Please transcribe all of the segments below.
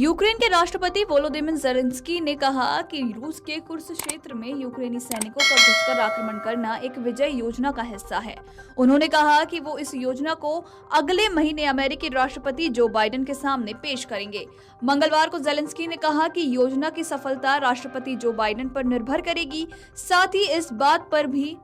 Ukraine के राष्ट्रपति Volodymyr Zelensky ने कहा कि रूस के कुर्स्क क्षेत्र में यूक्रेनी सैनिकों पर घुसकर आक्रमण करना एक विजय योजना का हिस्सा है। उन्होंने कहा कि वो इस योजना को अगले महीने अमेरिकी राष्ट्रपति जो बाइडेन के सामने पेश करेंगे। मंगलवार को ज़ेलेंस्की ने कहा कि योजना की सफलता राष्ट्रपति जो बाइडेन पर निर्भर करेगी, साथ ही इस बात पर भी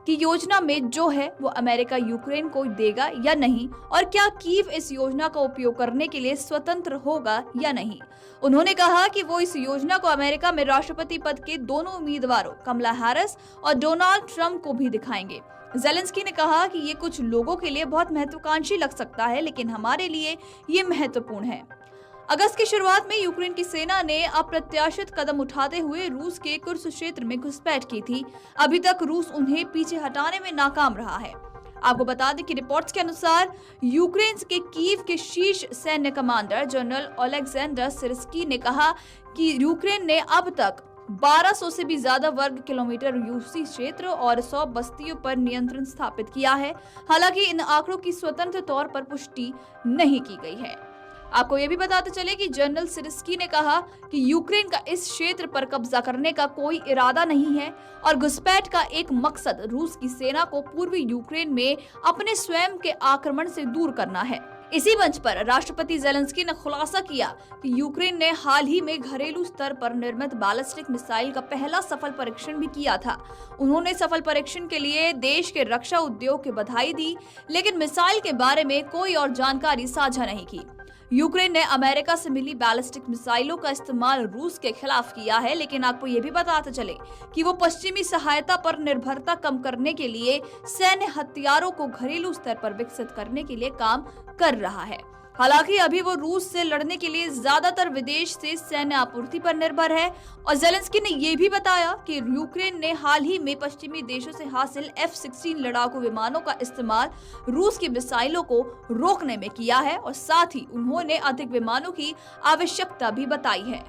कि योजना में जो है वो अमेरिका यूक्रेन को देगा या नहीं और क्या कीव इस योजना का उपयोग करने के लिए स्वतंत्र होगा या नहीं। उन्होंने कहा कि वो इस योजना को अमेरिका में राष्ट्रपति पद के दोनों उम्मीदवारों कमला हैरिस और डोनाल्ड ट्रंप को भी दिखाएंगे। ज़ेलेंस्की ने कहा कि ये कुछ लोगों के लिए बहुत महत्वाकांक्षी लग सकता है, लेकिन हमारे लिए ये महत्वपूर्ण है। अगस्त की शुरुआत में यूक्रेन की सेना ने अप्रत्याशित कदम उठाते हुए रूस के कुर्स्क क्षेत्र में घुसपैठ की थी। अभी तक रूस उन्हें पीछे हटाने में नाकाम रहा है। आपको बता दें कि रिपोर्ट्स के अनुसार यूक्रेन के कीव के शीर्ष सैन्य कमांडर जनरल ओलेक्जेंडर सिर्स्की ने कहा कि यूक्रेन ने अब तक 1200 से भी ज्यादा वर्ग किलोमीटर रूसी क्षेत्र और 100 बस्तियों पर नियंत्रण स्थापित किया है। हालांकि इन आंकड़ों की स्वतंत्र तौर पर पुष्टि नहीं की गई है। आपको यह भी बताते चले कि जनरल सिर्स्की ने कहा कि यूक्रेन का इस क्षेत्र पर कब्जा करने का कोई इरादा नहीं है और घुसपैठ का एक मकसद रूस की सेना को पूर्वी यूक्रेन में अपने स्वयं के आक्रमण से दूर करना है। इसी मंच पर राष्ट्रपति ज़ेलेंस्की ने खुलासा किया कि यूक्रेन ने हाल ही में घरेलू स्तर पर निर्मित बैलिस्टिक मिसाइल का पहला सफल परीक्षण भी किया था। उन्होंने सफल परीक्षण के लिए देश के रक्षा उद्योग को बधाई दी, लेकिन मिसाइल के बारे में कोई और जानकारी साझा नहीं की। यूक्रेन ने अमेरिका से मिली बैलिस्टिक मिसाइलों का इस्तेमाल रूस के खिलाफ किया है, लेकिन आपको ये भी बताते चले कि वो पश्चिमी सहायता पर निर्भरता कम करने के लिए सैन्य हथियारों को घरेलू स्तर पर विकसित करने के लिए काम कर रहा है। हालांकि अभी वो रूस से लड़ने के लिए ज्यादातर विदेश से सैन्य आपूर्ति पर निर्भर है। और ज़ेलेंस्की ने यह भी बताया कि यूक्रेन ने हाल ही में पश्चिमी देशों से हासिल F-16 लड़ाकू विमानों का इस्तेमाल रूस की मिसाइलों को रोकने में किया है और साथ ही उन्होंने अधिक विमानों की आवश्यकता भी बताई है।